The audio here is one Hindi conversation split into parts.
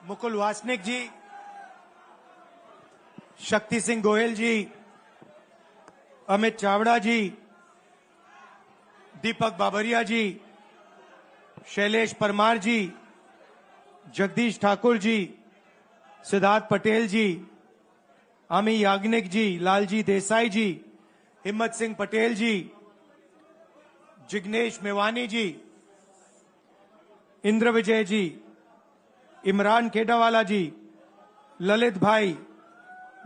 मुकुल वासनिक जी, शक्ति सिंह गोयल जी, अमित चावड़ा जी, दीपक बाबरिया जी, शैलेश परमार जी, जगदीश ठाकुर जी, सिद्धार्थ पटेल जी, अमी याग्निक जी, लालजी देसाई जी, हिम्मत सिंह पटेल जी, जिग्नेश मेवानी जी, इंद्र विजय जी, इमरान खेडावाला जी, ललित भाई,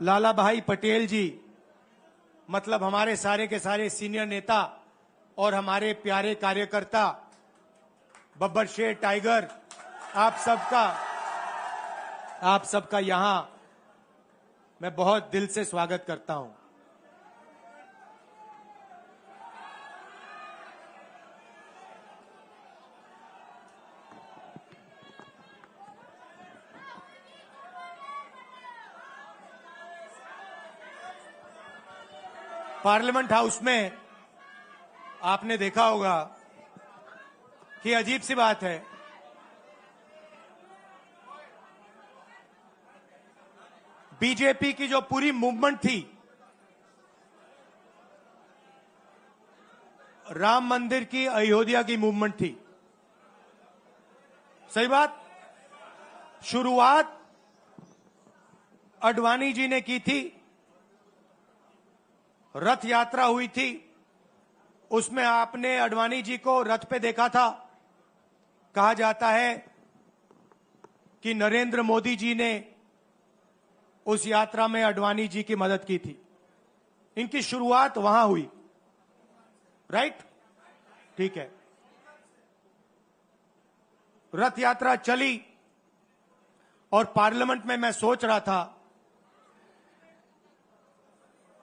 लाला भाई पटेल जी, मतलब हमारे सारे के सारे सीनियर नेता और हमारे प्यारे कार्यकर्ता, बब्बर शेर टाइगर, आप सबका यहां मैं बहुत दिल से स्वागत करता हूं। पार्लियामेंट हाउस में आपने देखा होगा कि अजीब सी बात है, बीजेपी की जो पूरी मूवमेंट थी, राम मंदिर की, अयोध्या की मूवमेंट थी। सही बात। शुरुआत अडवाणी जी ने की थी, रथ यात्रा हुई थी, उसमें आपने अडवाणी जी को रथ पे देखा था। कहा जाता है कि नरेंद्र मोदी जी ने उस यात्रा में अडवाणी जी की मदद की थी। इनकी शुरुआत वहां हुई, राइट? ठीक है। रथ यात्रा चली और पार्लियामेंट में मैं सोच रहा था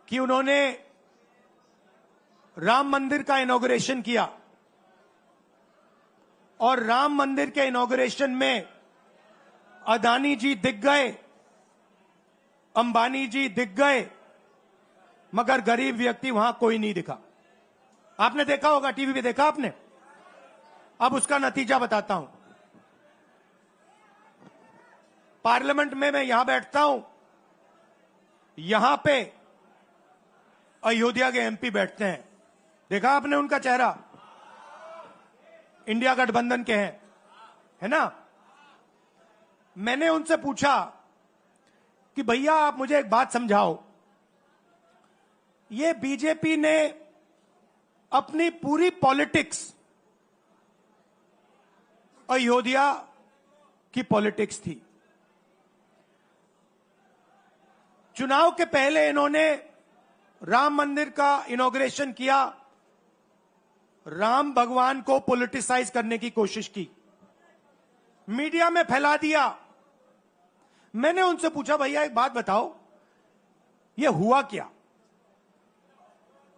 कि उन्होंने राम मंदिर का इनॉग्रेशन किया और राम मंदिर के इनॉग्रेशन में अदानी जी दिख गए, अंबानी जी दिख गए, मगर गरीब व्यक्ति वहां कोई नहीं दिखा। आपने देखा होगा, टीवी पे देखा आपने। अब उसका नतीजा बताता हूं। पार्लियामेंट में मैं यहां बैठता हूं, यहां पे अयोध्या के एमपी बैठते हैं। देखा आपने उनका चेहरा, इंडिया गठबंधन के हैं, है ना। मैंने उनसे पूछा कि भैया आप मुझे एक बात समझाओ, ये बीजेपी ने अपनी पूरी पॉलिटिक्स अयोध्या की पॉलिटिक्स थी। चुनाव के पहले इन्होंने राम मंदिर का इनॉग्रेशन किया, राम भगवान को पॉलिटिसाइज करने की कोशिश की, मीडिया में फैला दिया। मैंने उनसे पूछा भैया एक बात बताओ, यह हुआ क्या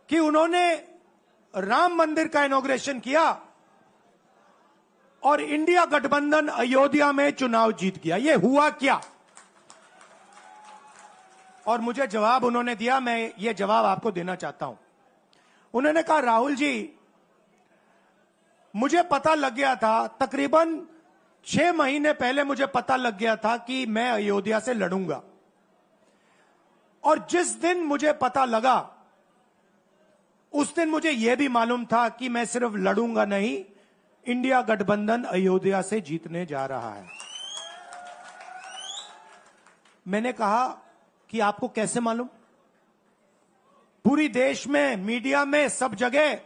कि उन्होंने राम मंदिर का इनॉग्रेशन किया और इंडिया गठबंधन अयोध्या में चुनाव जीत गया, यह हुआ क्या? और मुझे जवाब उन्होंने दिया, मैं ये जवाब आपको देना चाहता हूं। उन्होंने कहा राहुल जी, मुझे पता लग गया था, तकरीबन 6 महीने पहले मुझे पता लग गया था कि मैं अयोध्या से लड़ूंगा, और जिस दिन मुझे पता लगा उस दिन मुझे यह भी मालूम था कि मैं सिर्फ लड़ूंगा नहीं, इंडिया गठबंधन अयोध्या से जीतने जा रहा है। मैंने कहा कि आपको कैसे मालूम? पूरी देश में, मीडिया में, सब जगह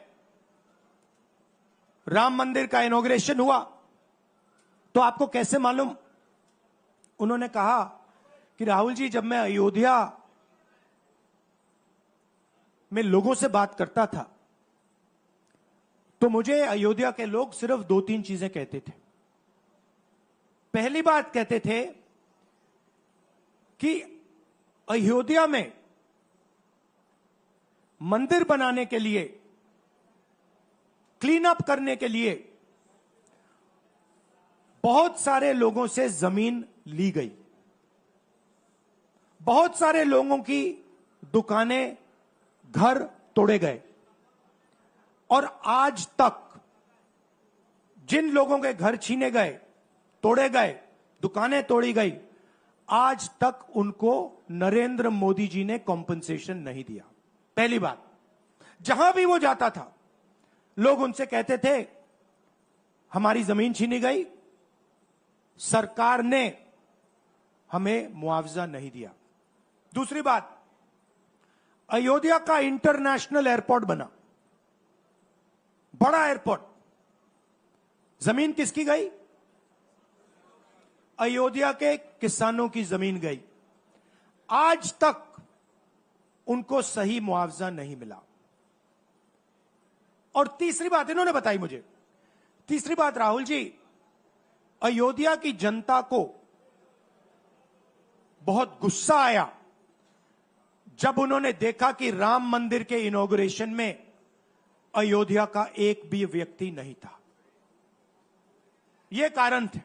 राम मंदिर का इनॉग्रेशन हुआ, तो आपको कैसे मालूम? उन्होंने कहा कि राहुल जी, जब मैं अयोध्या में लोगों से बात करता था तो मुझे अयोध्या के लोग सिर्फ 2-3 चीजें कहते थे। पहली बात कहते थे कि अयोध्या में मंदिर बनाने के लिए क्लीन अप करने के लिए बहुत सारे लोगों से जमीन ली गई, बहुत सारे लोगों की दुकानें, घर तोड़े गए, और आज तक जिन लोगों के घर छीने गए, तोड़े गए, दुकानें तोड़ी गई, आज तक उनको नरेंद्र मोदी जी ने कॉम्पनसेशन नहीं दिया। पहली बात, जहां भी वो जाता था लोग उनसे कहते थे हमारी जमीन छीनी गई, सरकार ने हमें मुआवजा नहीं दिया। दूसरी बात, अयोध्या का इंटरनेशनल एयरपोर्ट बना, बड़ा एयरपोर्ट, जमीन किसकी गई? अयोध्या के किसानों की जमीन गई। आज तक उनको सही मुआवजा नहीं मिला। और तीसरी बात इन्होंने बताई मुझे, तीसरी बात राहुल जी, अयोध्या की जनता को बहुत गुस्सा आया जब उन्होंने देखा कि राम मंदिर के इनॉग्रेशन में अयोध्या का एक भी व्यक्ति नहीं था। यह कारण थे।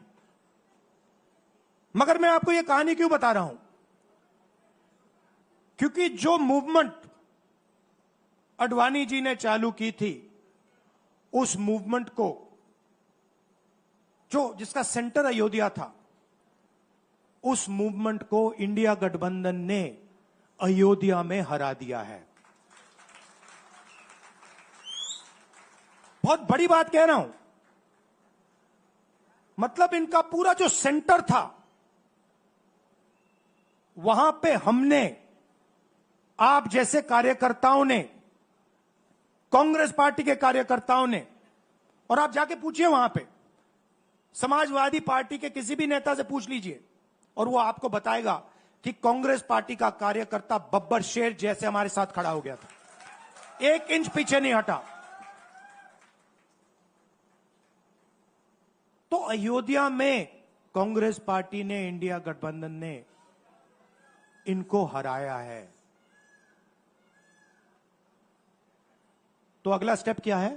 मगर मैं आपको यह कहानी क्यों बता रहा हूं? क्योंकि जो मूवमेंट अडवाणी जी ने चालू की थी, उस मूवमेंट को, जिसका सेंटर अयोध्या था, उस मूवमेंट को इंडिया गठबंधन ने अयोध्या में हरा दिया है। बहुत बड़ी बात कह रहा हूं। मतलब इनका पूरा जो सेंटर था, वहां पे हमने, आप जैसे कार्यकर्ताओं ने, कांग्रेस पार्टी के कार्यकर्ताओं ने, और आप जाके पूछिए वहां पे, समाजवादी पार्टी के किसी भी नेता से पूछ लीजिए और वो आपको बताएगा कि कांग्रेस पार्टी का कार्यकर्ता बब्बर शेर जैसे हमारे साथ खड़ा हो गया था, 1 इंच पीछे नहीं हटा। तो अयोध्या में कांग्रेस पार्टी ने, इंडिया गठबंधन ने इनको हराया है। तो अगला स्टेप क्या है?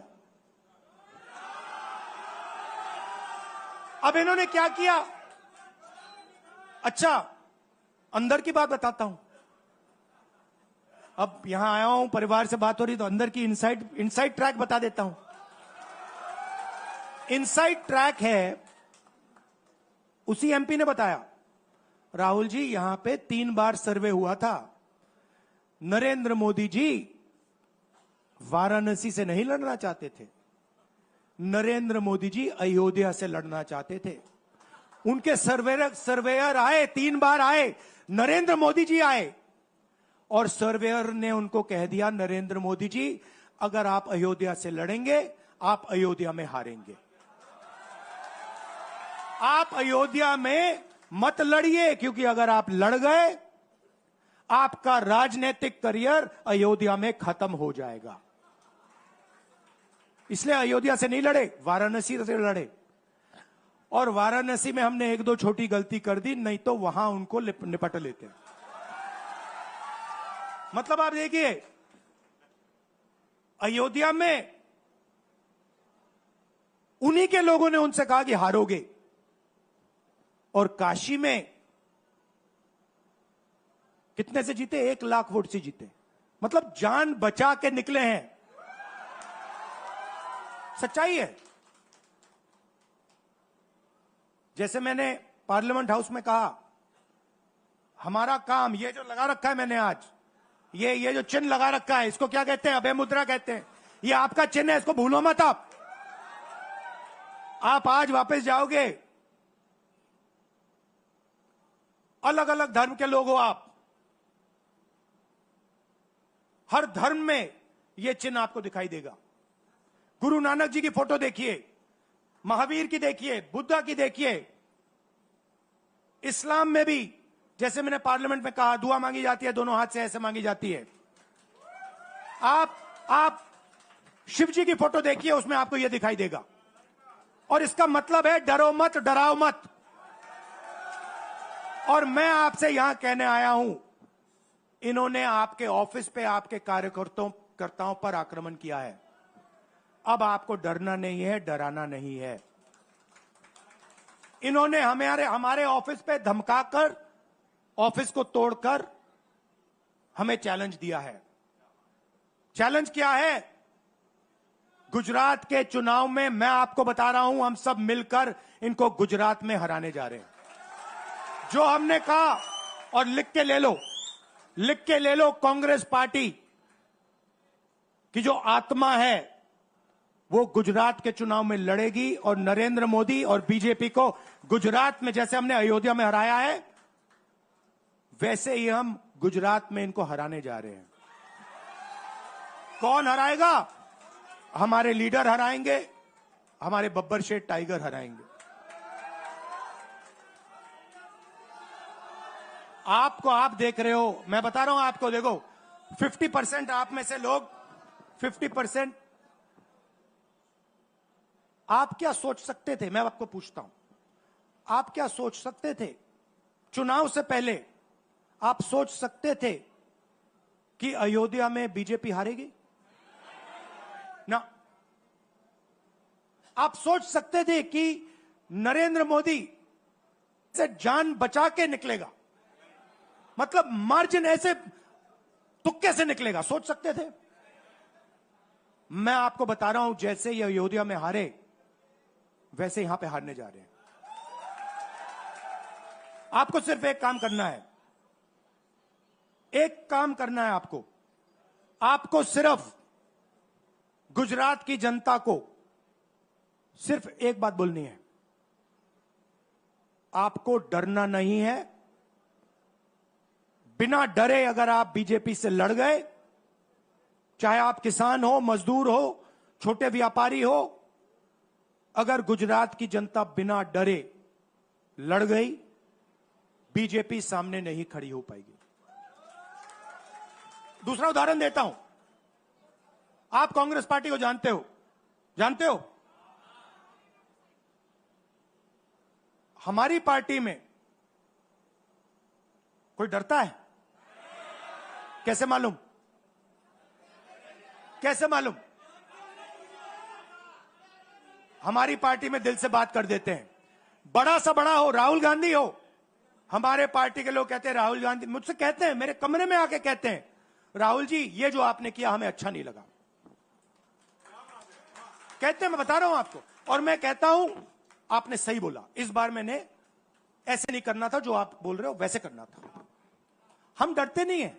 अब इन्होंने क्या किया? अच्छा, अंदर की बात बताता हूं। अब यहां आया हूं, परिवार से बात हो रही, तो अंदर की इनसाइड ट्रैक बता देता हूं। इनसाइड ट्रैक है, उसी एमपी ने बताया, राहुल जी यहां पे 3 बार सर्वे हुआ था। नरेंद्र मोदी जी वाराणसी से नहीं लड़ना चाहते थे, नरेंद्र मोदी जी अयोध्या से लड़ना चाहते थे। उनके सर्वेयर आए, 3 बार आए, नरेंद्र मोदी जी आए, और सर्वेयर ने उनको कह दिया, नरेंद्र मोदी जी अगर आप अयोध्या से लड़ेंगे, आप अयोध्या में हारेंगे, आप अयोध्या में मत लड़िए, क्योंकि अगर आप लड़ गए, आपका राजनीतिक करियर अयोध्या में खत्म हो जाएगा। इसलिए अयोध्या से नहीं लड़े, वाराणसी से लड़े। और वाराणसी में हमने 1-2 छोटी गलती कर दी, नहीं तो वहां उनको निपट लेते। मतलब आप देखिए, अयोध्या में उन्हीं के लोगों ने उनसे कहा कि हारोगे, और काशी में कितने से जीते? 1 लाख वोट से जीते। मतलब जान बचा के निकले हैं। सच्चाई है। जैसे मैंने पार्लियामेंट हाउस में कहा, हमारा काम, ये जो लगा रखा है मैंने आज, ये जो चिन्ह लगा रखा है, इसको क्या कहते हैं? अभय मुद्रा कहते हैं। ये आपका चिन्ह है, इसको भूलो मत। आप आज वापस जाओगे, अलग अलग धर्म के लोग हो आप, हर धर्म में यह चिन्ह आपको दिखाई देगा। गुरु नानक जी की फोटो देखिए, महावीर की देखिए, बुद्धा की देखिए। इस्लाम में भी, जैसे मैंने पार्लियामेंट में कहा, दुआ मांगी जाती है, दोनों हाथ से ऐसे मांगी जाती है। आप शिव जी की फोटो देखिए, उसमें आपको यह दिखाई देगा। और इसका मतलब है डरो मत, डराओ मत। और मैं आपसे यहां कहने आया हूं, इन्होंने आपके ऑफिस पे, आपके कार्यकर्ताओं पर आक्रमण किया है। अब आपको डरना नहीं है, डराना नहीं है। इन्होंने हमारे ऑफिस पे धमकाकर, ऑफिस को तोड़कर हमें चैलेंज दिया है। चैलेंज क्या है? गुजरात के चुनाव में मैं आपको बता रहा हूं, हम सब मिलकर इनको गुजरात में हराने जा रहे हैं। जो हमने कहा, और लिख के ले लो, लिख के ले लो, कांग्रेस पार्टी की जो आत्मा है वो गुजरात के चुनाव में लड़ेगी और नरेंद्र मोदी और बीजेपी को गुजरात में जैसे हमने अयोध्या में हराया है, वैसे ही हम गुजरात में इनको हराने जा रहे हैं। कौन हराएगा? हमारे लीडर हराएंगे, हमारे बब्बर शेठ टाइगर हराएंगे। आप देख रहे हो, मैं बता रहा हूं आपको, देखो 50% आप में से लोग, 50% आप क्या सोच सकते थे? मैं आपको पूछता हूं, आप क्या सोच सकते थे? चुनाव से पहले आप सोच सकते थे कि अयोध्या में बीजेपी हारेगी? ना। आप सोच सकते थे कि नरेंद्र मोदी से जान बचा के निकलेगा, मतलब मार्जिन ऐसे तुक्के से निकलेगा? सोच सकते थे? मैं आपको बता रहा हूं, जैसे ये अयोध्या में हारे वैसे यहां पे हारने जा रहे हैं। आपको सिर्फ एक काम करना है, एक काम करना है आपको। आपको सिर्फ गुजरात की जनता को सिर्फ एक बात बोलनी है, आपको डरना नहीं है। बिना डरे अगर आप बीजेपी से लड़ गए, चाहे आप किसान हो, मजदूर हो, छोटे व्यापारी हो, अगर गुजरात की जनता बिना डरे लड़ गई, बीजेपी सामने नहीं खड़ी हो पाएगी। दूसरा उदाहरण देता हूं। आप कांग्रेस पार्टी को जानते हो? जानते हो? हमारी पार्टी में कोई डरता है? कैसे मालूम? कैसे मालूम? हमारी पार्टी में दिल से बात कर देते हैं। बड़ा सा बड़ा हो, राहुल गांधी हो, हमारे पार्टी के लोग कहते हैं राहुल गांधी, मुझसे कहते हैं, मेरे कमरे में आके कहते हैं, राहुल जी ये जो आपने किया हमें अच्छा नहीं लगा। कहते हैं, मैं बता रहा हूं आपको, और मैं कहता हूं आपने सही बोला, इस बार मैंने ऐसे नहीं करना था, जो आप बोल रहे हो वैसे करना था। हम डरते नहीं है,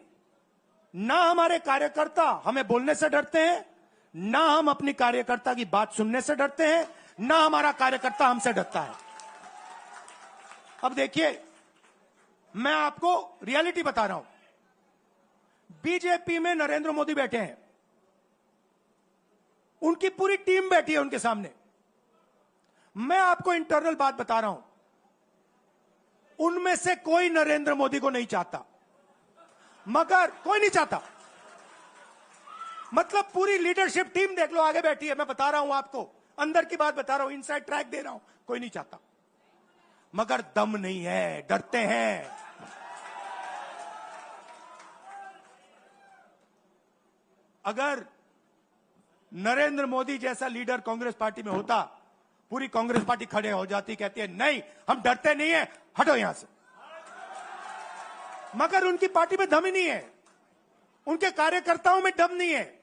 ना हमारे कार्यकर्ता हमें बोलने से डरते हैं, ना हम अपनी कार्यकर्ता की बात सुनने से डरते हैं, ना हमारा कार्यकर्ता हमसे डरता है। अब देखिए, मैं आपको रियलिटी बता रहा हूं। बीजेपी में नरेंद्र मोदी बैठे हैं, उनकी पूरी टीम बैठी है उनके सामने। मैं आपको इंटरनल बात बता रहा हूं, उनमें से कोई नरेंद्र मोदी को नहीं चाहता, मगर कोई नहीं चाहता, मतलब पूरी लीडरशिप टीम देख लो आगे बैठी है। मैं बता रहा हूं आपको, अंदर की बात बता रहा हूं, इनसाइड ट्रैक दे रहा हूं, कोई नहीं चाहता, मगर दम नहीं है, डरते हैं। अगर नरेंद्र मोदी जैसा लीडर कांग्रेस पार्टी में होता, पूरी कांग्रेस पार्टी खड़े हो जाती, कहती है नहीं हम डरते नहीं है, हटो यहां से। मगर उनकी पार्टी में दम ही नहीं है, उनके कार्यकर्ताओं में दम नहीं है।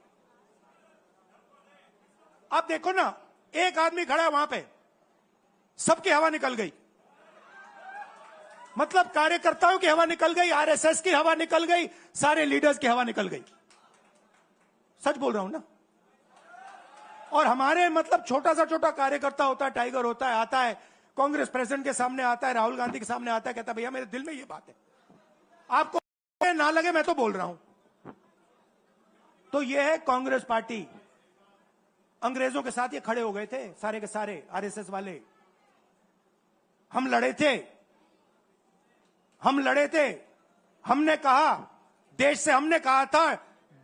आप देखो ना, एक आदमी खड़ा है वहां पे, सबकी हवा निकल गई, मतलब कार्यकर्ताओं की हवा निकल गई, आरएसएस की हवा निकल गई, सारे लीडर्स की हवा निकल गई। सच बोल रहा हूं ना। और हमारे मतलब छोटा कार्यकर्ता होता है, टाइगर होता है, आता है कांग्रेस प्रेसिडेंट के सामने, आता है राहुल गांधी के सामने, आता है, कहता है भैया मेरे दिल में ये बात है, आपको ना लगे मैं तो बोल रहा हूं। तो ये है कांग्रेस पार्टी। अंग्रेजों के साथ ये खड़े हो गए थे सारे के सारे आरएसएस वाले। हम लड़े थे, हम लड़े थे, हमने कहा, देश से हमने कहा था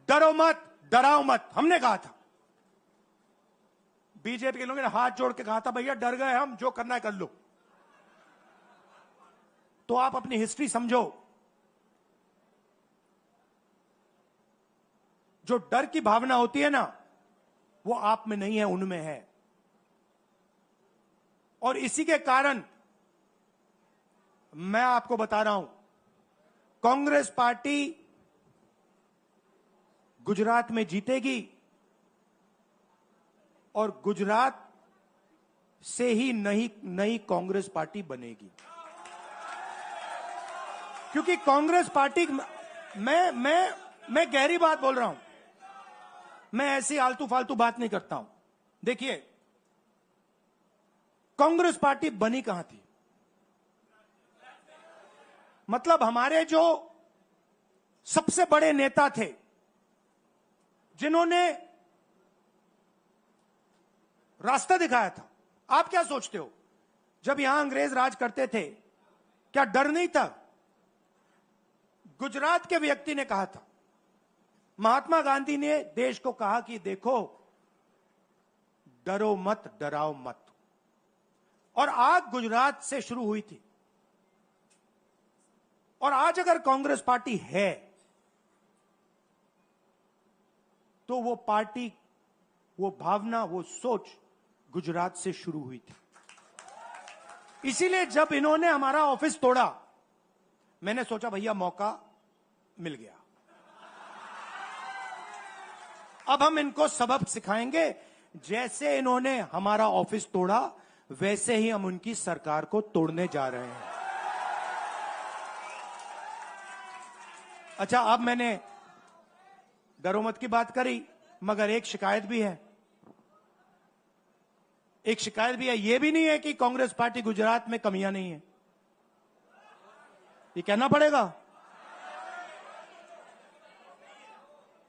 डरो मत, डराओ मत, हमने कहा था। बीजेपी के लोगों ने हाथ जोड़ के कहा था भैया डर गए हम, जो करना है कर लो। तो आप अपनी हिस्ट्री समझो। जो डर की भावना होती है ना, वो आप में नहीं है, उनमें है। और इसी के कारण मैं आपको बता रहा हूं, कांग्रेस पार्टी गुजरात में जीतेगी और गुजरात से ही नई कांग्रेस पार्टी बनेगी। क्योंकि कांग्रेस पार्टी, मैं गहरी बात बोल रहा हूं, मैं ऐसी आलतू फालतू बात नहीं करता हूं। देखिए, कांग्रेस पार्टी बनी कहां थी? मतलब हमारे जो सबसे बड़े नेता थे, जिन्होंने रास्ता दिखाया था। आप क्या सोचते हो, जब यहां अंग्रेज राज करते थे, क्या डर नहीं था? गुजरात के व्यक्ति ने कहा था, महात्मा गांधी ने देश को कहा कि देखो, डरो मत, डराओ मत। और आग गुजरात से शुरू हुई थी। और आज अगर कांग्रेस पार्टी है, तो वो पार्टी, वो भावना, वो सोच गुजरात से शुरू हुई थी। इसीलिए जब इन्होंने हमारा ऑफिस तोड़ा, मैंने सोचा भैया मौका मिल गया, अब हम इनको सबक सिखाएंगे। जैसे इन्होंने हमारा ऑफिस तोड़ा, वैसे ही हम उनकी सरकार को तोड़ने जा रहे हैं। अच्छा, अब मैंने डरो मत की बात करी, मगर एक शिकायत भी है। एक शिकायत भी है। यह भी नहीं है कि कांग्रेस पार्टी गुजरात में कमियां नहीं है, ये कहना पड़ेगा,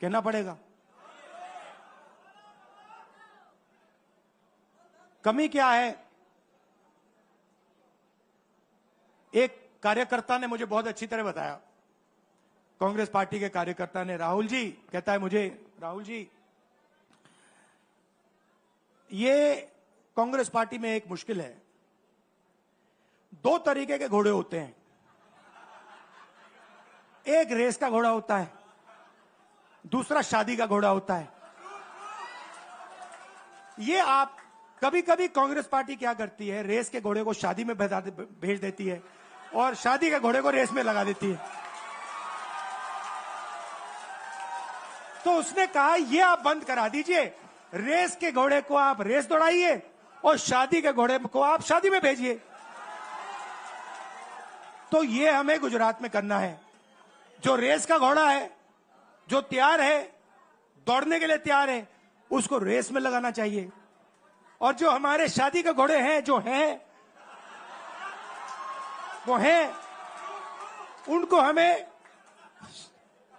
कहना पड़ेगा। कमी क्या है? एक कार्यकर्ता ने मुझे बहुत अच्छी तरह बताया, कांग्रेस पार्टी के कार्यकर्ता ने, राहुल जी, कहता है मुझे, राहुल जी, ये कांग्रेस पार्टी में एक मुश्किल है, दो तरीके के घोड़े होते हैं। एक रेस का घोड़ा होता है, दूसरा शादी का घोड़ा होता है। ये आप कभी कभी कांग्रेस पार्टी क्या करती है, रेस के घोड़े को शादी में भेज देती है और शादी के घोड़े को रेस में लगा देती है। तो उसने कहा ये आप बंद करा दीजिए, रेस के घोड़े को आप रेस दौड़ाइए और शादी के घोड़े को आप शादी में भेजिए। तो ये हमें गुजरात में करना है। जो रेस का घोड़ा है, जो तैयार है, दौड़ने के लिए तैयार है, उसको रेस में लगाना चाहिए। और जो हमारे शादी के घोड़े हैं, जो हैं, वो हैं, उनको हमें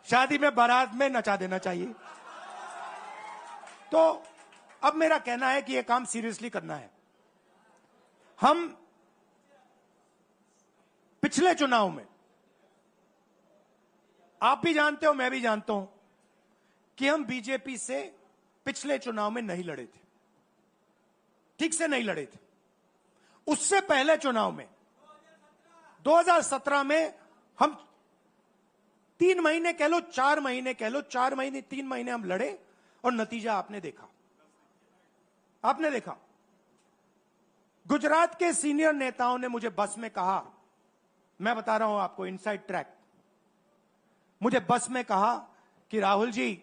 शादी में, बारात में नचा देना चाहिए। तो अब मेरा कहना है कि यह काम सीरियसली करना है। हम पिछले चुनाव में, आप भी जानते हो, मैं भी जानता हूं कि हम बीजेपी से पिछले चुनाव में नहीं लड़े थे, ठीक से नहीं लड़े थे। उससे पहले चुनाव में 2017 में हम 3 महीने कह लो, 4 महीने कह लो, 4 महीने 3 महीने हम लड़े और नतीजा आपने देखा। आपने देखा, गुजरात के सीनियर नेताओं ने मुझे बस में कहा, मैं बता रहा हूं आपको इनसाइड ट्रैक, मुझे बस में कहा कि राहुल जी,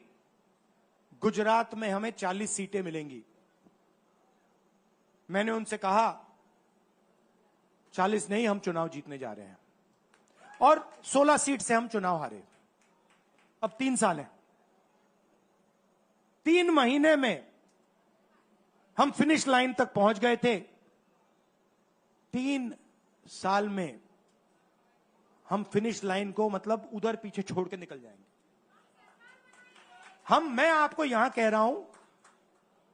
गुजरात में हमें 40 सीटें मिलेंगी। मैंने उनसे कहा 40 नहीं, हम चुनाव जीतने जा रहे हैं। और 16 सीट से हम चुनाव हारे। अब 3 साल है, 3 महीने में हम फिनिश लाइन तक पहुंच गए थे। 3 साल में हम फिनिश लाइन को, मतलब उधर पीछे छोड़ के निकल जाएंगे। मैं आपको यहां कह रहा हूं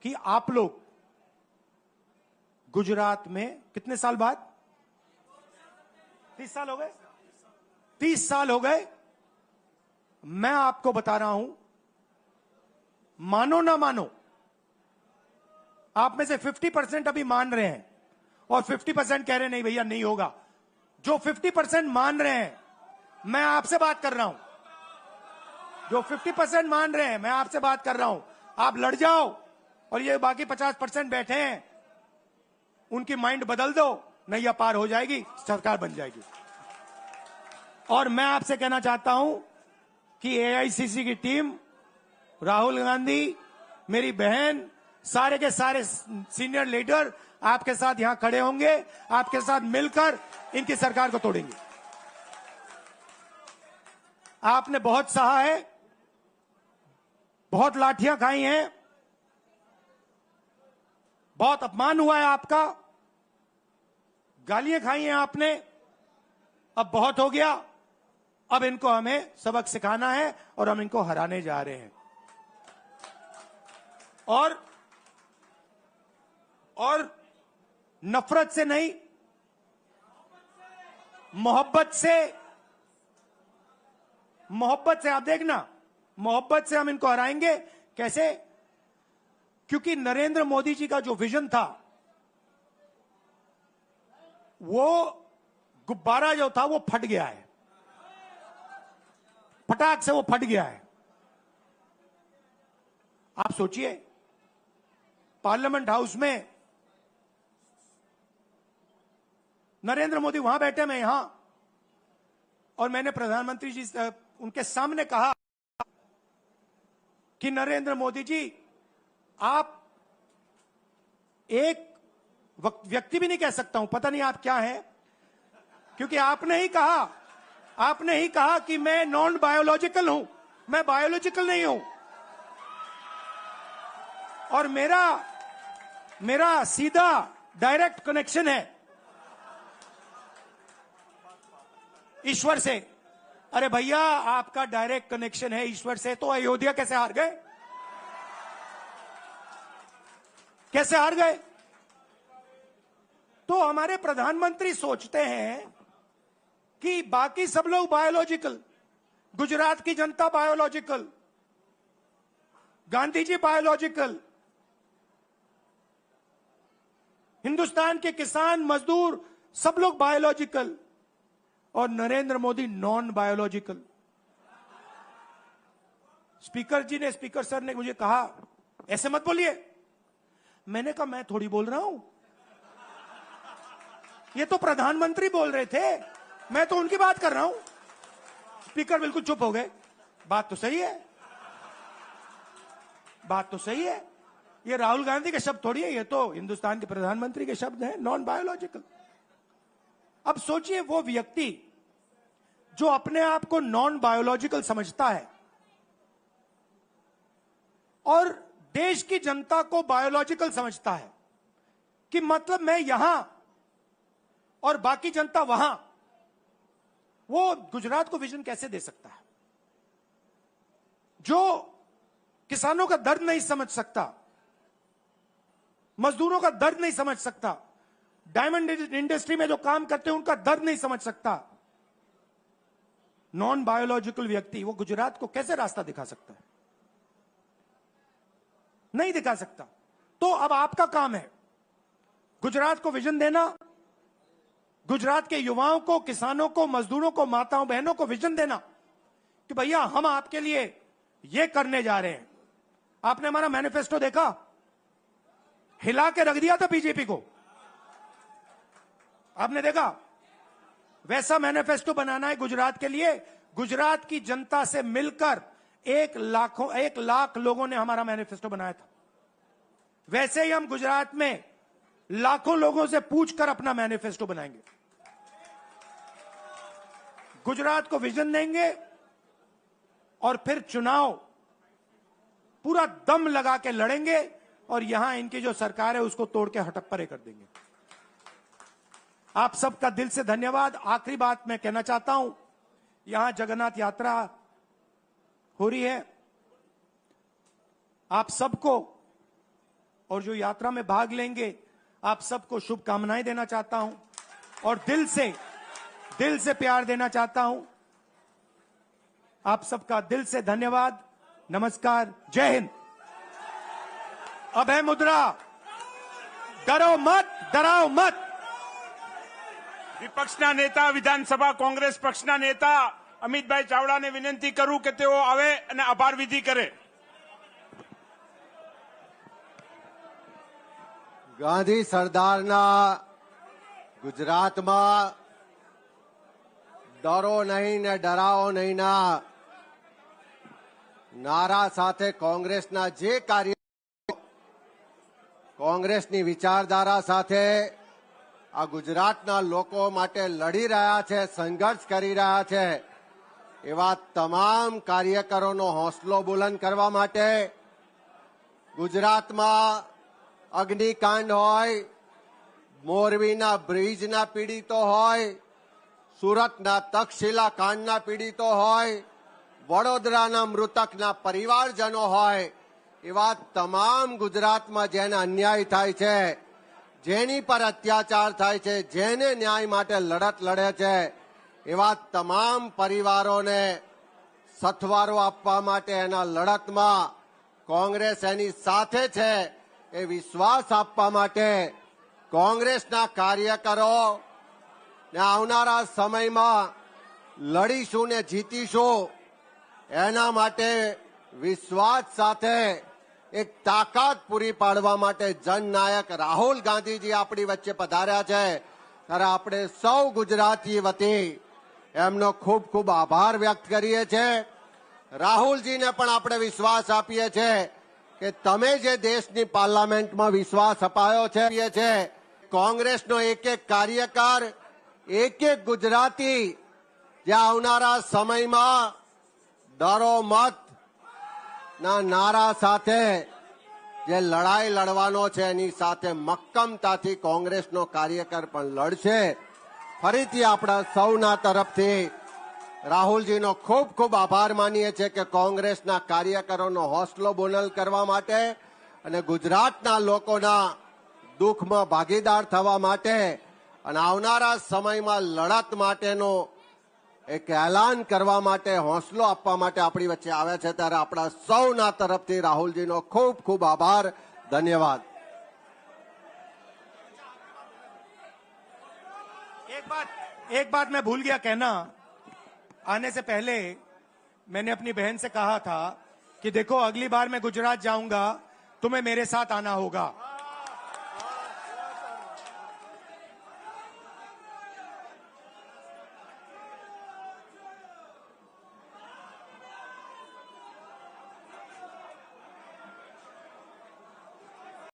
कि आप लोग गुजरात में कितने साल बाद, 30 साल हो गए, 30 साल हो गए। मैं आपको बता रहा हूं, मानो ना मानो, आप में से 50% अभी मान रहे हैं और 50% कह रहे हैं नहीं भैया नहीं होगा। जो 50% मान रहे हैं, मैं आपसे बात कर रहा हूं, जो 50% मान रहे हैं, मैं आपसे बात कर रहा हूं। आप लड़ जाओ, और ये बाकी 50% बैठे हैं, उनकी माइंड बदल दो, नैया पार हो जाएगी, सरकार बन जाएगी। और मैं आपसे कहना चाहता हूं कि एआईसीसी की टीम, राहुल गांधी, मेरी बहन, सारे के सारे सीनियर लीडर आपके साथ यहां खड़े होंगे, आपके साथ मिलकर इनकी सरकार को तोड़ेंगे। आपने बहुत सहा है, बहुत लाठियां खाई हैं, बहुत अपमान हुआ है आपका, गालियां खाई हैं आपने, अब बहुत हो गया। अब इनको हमें सबक सिखाना है और हम इनको हराने जा रहे हैं। और नफरत से नहीं, मोहब्बत से आप देखना, मोहब्बत से हम इनको हराएंगे। कैसे? क्योंकि नरेंद्र मोदी जी का जो विजन था, वो गुब्बारा जो था वो फट गया है, फटाक से वो फट गया है। आप सोचिए, पार्लियामेंट हाउस में नरेंद्र मोदी वहां बैठे, मैं यहां, और मैंने प्रधानमंत्री जी उनके सामने कहा कि नरेंद्र मोदी जी, आप एक व्यक्ति भी नहीं कह सकता हूं, पता नहीं आप क्या हैं, क्योंकि आपने ही कहा कि मैं नॉन बायोलॉजिकल हूं, मैं बायोलॉजिकल नहीं हूं, और मेरा सीधा डायरेक्ट कनेक्शन है ईश्वर से। अरे भैया, आपका डायरेक्ट कनेक्शन है ईश्वर से, तो अयोध्या कैसे हार गए? कैसे हार गए? तो हमारे प्रधानमंत्री सोचते हैं कि बाकी सब लोग बायोलॉजिकल, गुजरात की जनता बायोलॉजिकल, गांधी जी बायोलॉजिकल, हिंदुस्तान के किसान मजदूर सब लोग बायोलॉजिकल, और Narendra Modi non biological. Speaker sir ने मुझे कहा, ऐसे मत बोलिए। मैंने कहा, मैं थोड़ी बोल रहा हूं, ये तो प्रधानमंत्री बोल रहे थे, मैं तो उनकी बात कर रहा हूं। स्पीकर बिल्कुल चुप हो गए। बात तो सही है, बात तो सही है, ये राहुल गांधी के शब्द थोड़ी है, ये तो हिंदुस्तान के प्रधानमंत्री के शब्द हैं, नॉन बायोलॉजिकल। अब सोचिए, वो व्यक्ति जो अपने आप को नॉन बायोलॉजिकल समझता है और देश की जनता को बायोलॉजिकल समझता है, कि मतलब मैं यहां और बाकी जनता वहां, वो गुजरात को विजन कैसे दे सकता है? जो किसानों का दर्द नहीं समझ सकता, मजदूरों का दर्द नहीं समझ सकता, डायमंड इंडस्ट्री में जो काम करते हैं उनका दर्द नहीं समझ सकता, नॉन बायोलॉजिकल व्यक्ति वो गुजरात को कैसे रास्ता दिखा सकता है? नहीं दिखा सकता। तो अब आपका काम है गुजरात को विजन देना, गुजरात के युवाओं को, किसानों को, मजदूरों को, माताओं बहनों को विजन देना कि भैया हम आपके लिए ये करने जा रहे हैं। आपने हमारा मैनिफेस्टो देखा? हिला के रख दिया था बीजेपी को, आपने देखा? वैसा मैनिफेस्टो बनाना है गुजरात के लिए। गुजरात की जनता से मिलकर 1 लाख लोगों ने हमारा मैनिफेस्टो बनाया था। वैसे ही हम गुजरात में लाखों लोगों से पूछकर अपना मैनिफेस्टो बनाएंगे, गुजरात को विजन देंगे, और फिर चुनाव पूरा दम लगा के लड़ेंगे, और यहां इनकी जो सरकार है उसको तोड़ के हटप्परे कर देंगे। आप सबका दिल से धन्यवाद। आखिरी बात मैं कहना चाहता हूं, यहां जगन्नाथ यात्रा हो रही है, आप सबको, और जो यात्रा में भाग लेंगे, आप सबको शुभकामनाएं देना चाहता हूं, और दिल से प्यार देना चाहता हूं। आप सबका दिल से धन्यवाद। नमस्कार, जय हिंद। अब है मुद्रा, डरो मत, डराओ मत। વિપક્ષના નેતા, વિધાનસભા કોંગ્રેસ પક્ષના નેતા અમિતભાઈ ચાવડાને વિનંતી કરું કે તેઓ આવે અને આભાર વિધિ કરે। ગાંધી સરદારના ગુજરાતમાં ડરો નહીં ને ડરાવો નહીંના નારા સાથે કોંગ્રેસના જે કાર્ય કોંગ્રેસની વિચારધારા સાથે આ ગુજરાતના લોકો માટે લડી રહ્યા છે, સંઘર્ષ કરી રહ્યા છે, એવા તમામ કાર્યકરોનો હોંસલો બુલંદ કરવા માટે ગુજરાતમાં અગ્નિકાંડ હોય, મોરબીના બ્રિજના પીડિતો હોય, સુરતના તક્ષશિલા કાંડના પીડિતો હોય, વડોદરાના મૃતકના પરિવારજનો હોય, એવા તમામ ગુજરાતમાં જેને અન્યાય થાય છે, જેની પર અત્યાચાર થાય છે, જેને ન્યાય માટે લડત લડે છે, એવા તમામ પરિવારોને સથવારો આપવા માટે એના લડતમાં કોંગ્રેસ એની સાથે છે એ વિશ્વાસ આપવા માટે કોંગ્રેસના કાર્યકરો ને આવનારા સમયમાં લડીશું ને જીતીશું એના માટે વિશ્વાસ સાથે એક તાકાત પૂરી પાડવા માટે જનનાયક રાહુલ ગાંધીજી આપણી વચ્ચે પધાર્યા છે ત્યારે આપણે સૌ ગુજરાતી વતી એમનો ખૂબ ખૂબ આભાર વ્યક્ત કરીએ છીએ. રાહુલજીને પણ આપણે વિશ્વાસ આપીએ છીએ કે તમે જે દેશની પાર્લામેન્ટમાં વિશ્વાસ અપાયો છે કોંગ્રેસનો એક એક કાર્યકર, એક એક ગુજરાતી જે આવનારા સમયમાં ડરો મત ના નારા સાથે જે લડાઈ લડવાનો છે એની સાથે મક્કમતાથી કોંગ્રેસનો કાર્યકર પણ લડશે. ફરીથી આપણા સૌના તરફથી રાહુલજીનો ખૂબ ખૂબ આભાર માનીએ છીએ કે કોંગ્રેસના કાર્યકરોનો હોંસલો બુલંદ કરવા માટે અને ગુજરાતના લોકોના દુઃખમાં ભાગીદાર થવા માટે અને આવનારા સમયમાં લડત માટેનો એક એલાન કરવા માટે, હોંસલો આપવા માટે આપણી વચ્ચે આવ્યા છે ત્યારે આપણા સૌના તરફથી રાહુલજીનો ખૂબ ખૂબ આભાર, ધન્યવાદ. एक बात मैं भूल गया कहना, आने से पहले मैंने अपनी बहन से कहा था कि देखो अगली बार मैं गुजरात जाऊंगा तुम्हें मेरे साथ आना होगा.